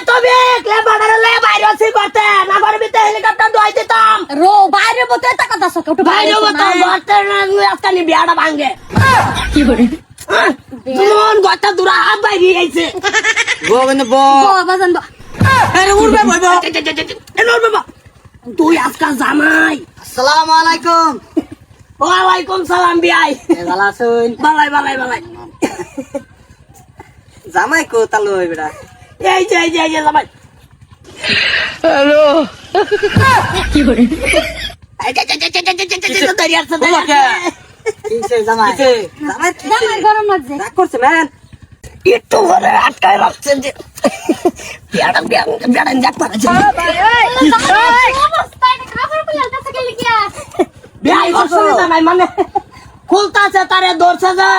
তবে লে বাইরে আছি করতে না পারবি তো হেলিকপ্টার দোয়াই দিতাম রো বাইরে বতে তা কথা সকে একটু বাইরে বতা করতে না আজকে নি বিয়াটা ভাঙে কি করে তুমন গটা দূরা হাত বাইরে আইছে গোবিন্দ বাবা জান আরে উড়বে বইবো এনো বাবা তুই আজকাল জামাই আসসালামু আলাইকুম ওয়ালাইকুম সালাম বিয়াই ভালো আছেন বালাই বালাই বালাই জামাই কো তালু হইবেড়া এই যে জামাই হ্যালো কি করে কিসে জামাই জামাই জামাই গরম লাগছে রাগ করছে ম্যান একটু ঘরে আটকায় রাখছে যে বিয়াটা যাক পারছে অবস্থায় খাবার পেলে কাছে গেল কি বিয়াই অসুবিধা নাই মানে খুলতা আছে তারে দৌড়ছে যে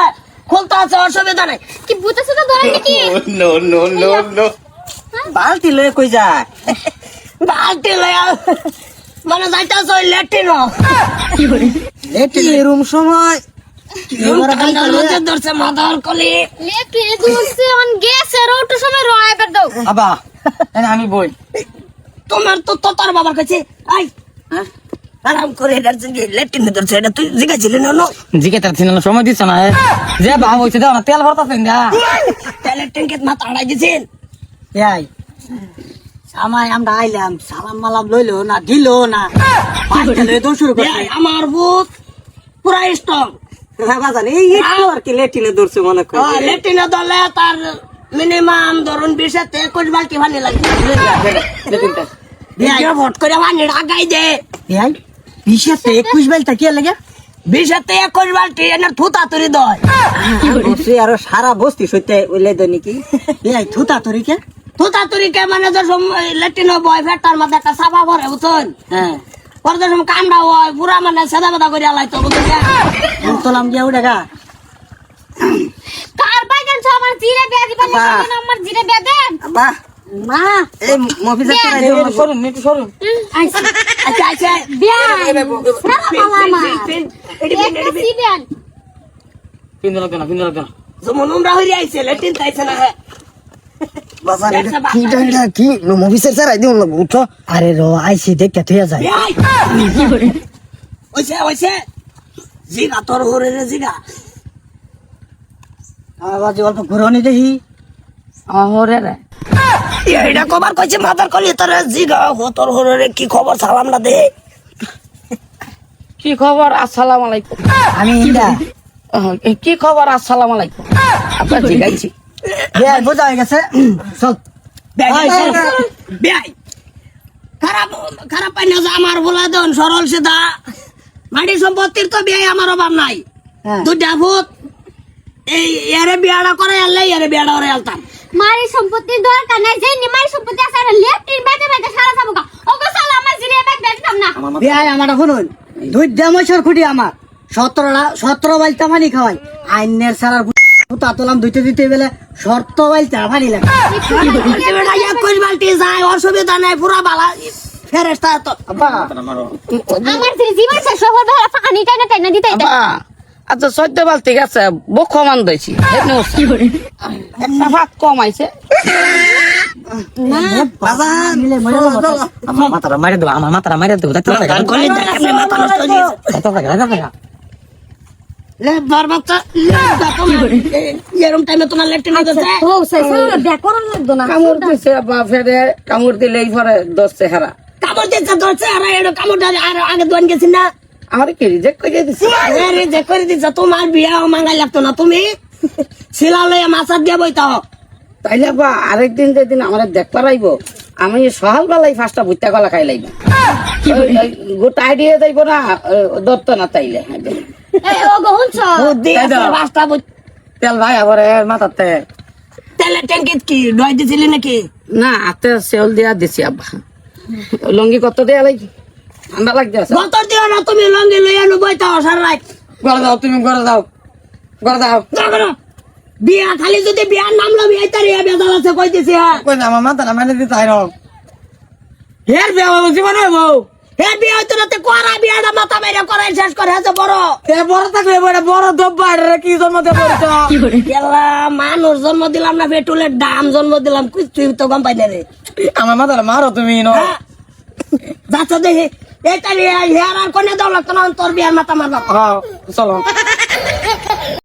খুলতা আছে অসুবিধা নাই কি ভূতেছে তো ধরে নাকি no. বালতি লয়ে কই যায় বালতি লয়া মানে যাইতাছ ওই ল্যাট্রিন কি করে এটি রুম সময় ধরছে মাথার কলি লেকে দূরছে অন গেছে রোটো সময় রয় বের দাও আবা আমি বই তোমার তো তোর বাবার কাছে আই আরাম করে ল্যাট্রিন ধরছে এটা তুই জিজ্ঞাসিলি না জিকে তার ছিল সময় দিছ না যে বাবা হইছে দাও না তেল ভরতাছেন না ল্যাট্রিন কে মাথা আড়াই দিছেন এই সামাই আমরা আইলাম সালাম মালাম লইলো না দিল না পাঁচটা লয়ে দৌড় শুরু করছে আমার বুক পুরা স্ট্রং বাজান এই একটু আর কি লেটিনে দৌড়ছে মনে করি ল্যাট্রিনে দলে তার মিনিমাম ধরুন 20-21 বালতি পানি লাগবে ভোট করে পানি আগাই দে এই 20-21 বেলটা কি লাগে 20-21 বালতি এনার থুতা তুরি দয় বসে আর সারা বস্তি সইতে ওইলে দনি কি এই থুতা তরি কে থুতা তুরি কে মানে যখন ল্যাট্রিন বয় ফেটার মধ্যে একটা সাফা করে বুঝছেন হ্যাঁ পরে যখন কামড়া হয় পুরা মানে সাদা বাদা করে আলাইতো বুঝছেন তোলাম গিয়া উড়েগা কার বাইগান ছ আমার জিরে বিয়া দিবা না আমার জিরে বিয়া দেন বাহ মা এই মফিজে চড়াই দিও সরুন মিটু সরুন আচ্ছা আচ্ছা বিয়া সারা মালা মা একটা সিবিয়ান পিন্দা লাগা না যেমন উমরা হইরে আইছে ল্যাট্রিন তাইছে না হ্যাঁ বাজান এটা কি ডান্ডা কি মফিজে চড়াই দিও না উঠো আরে রো আইসি দেখতে থইয়া যায় কি করে ওইছে জিগা তোর হরে রে জিগা আওয়াজ অল্প ঘুরনি দেখি ওরে রে এইটা কবার কইছে মাথার কলি তোর জিগা তোর হরে রে কি খবর সালাম না দে কি খবর? আসসালামু আলাইকুম। আমি ইন্দা কি খবর? আসসালামু আলাইকুম। আপনার জিগাইছি বিয়া বোঝা হয়ে গেছে সব বেয়াই খারাপ খারাপ পাই না যে আমার বলা দেন সরল সিধা মাটি সম্পত্তির তো বিয়াই আমার অভাব নাই হ্যাঁ। দুইটা ভূত এই এরে বিয়াটা করে আনলে এরে বিয়াটা করে আলতাম মারি সম্পত্তি দরকার নাই যে নি মারি সম্পত্তি আছে আর লেফটিন বেদে বেদে সারা যাবো ওগো সালা আমার জিরে ব্যাগ দেখতাম না বিয়া আমার শুনুন দুই দেমসর খুঁটি আমার 17 বাইলটা পানি খাওয়াই আইনের সারার পুতা তোলাম দিতে বেলে 17 বাইলটা পানি লাগে বেটা 21 বালতি যায় অসুবিধা নাই পুরা বালা ফেরেশতা তো আমার জিরে জীবন শেষ হওয়ার বেলা পানি টাইনা টাইনা দিতে আব্বা আচ্ছা 14 বাল ঠিক আছে বক মান দইছি কি করে একটা ভাত কম আইছে বাবা মিলে মরে আমার মাথাটা মাইরে দেবো দেখতে গান কলি দেখে মাথা নষ্ট হয়ে গেছে লে বারবাচ্চা এরকম টাইমে তোমার লেট্রিন গেছে ও সেই দেখো লাগতো না কামড় দিছে আব্বা ফেরে কামড় দিলেই পরে দশ চেহারা কামড় দিচ্ছে ধরছে আর এটা কামড়টা আর আগে দোয়ান গেছি না আমার কি রিজেক্ট করে দিছে আরে যে করে দিচ্ছে তোমার বিয়া মাঙ্গাই লাগতো না তুমি শিলা লইয়া মাছার দিয়ে বইতা তাইলে আব্বা আরেকদিন যেদিন আমার দেখবার আইব আমি সকাল বেলায় 5টা ভুট্টা কলা খাই লাইব গোটা আইডিয়া যাইব না দত্ত না তাইলে এই ওগো হুনছ বুদ্ধি আছে বাসটা তেল ভাই আবার মাথাতে তেলে ট্যাঙ্কিত কি ডয় দিছিলি নাকি না হাতে সেল দিয়া দিছি আব্বা লঙ্গি কত দেয়া লাগি ঠান্ডা লাগতে আছে গতর দিও না তুমি লঙ্গি লইয়া নু বইতা সারা রাত ঘরে যাও তুমি ঘরে যাও যা করো বিয়া খালি যদি বিয়ার নাম লবি এই তারিয়া বেজাল আছে কইতেছি কই আমার মাথাটা মাইরে দিতে আইরো হের বিয়া জীবন হইব এর বিয়ে হইতো না, করা বিয়েটা মাথা মেরে করাই শেষ করে আছে বড়। এ বড় থাকলে বড় দব্বা রে কি জন্ম দিয়ে পড়ছ কেলা মানুষ জন্ম দিলাম না, পেট্রোলের দাম জন্ম দিলাম, তুই তো গম পাই না রে। আমার মাথাটা মারো তুমি ন যাচ্ছ দেখি এটা হেয়ার আর কোনে দাও লাগতো না, তোর বিয়ার মাথা মারবা। চলো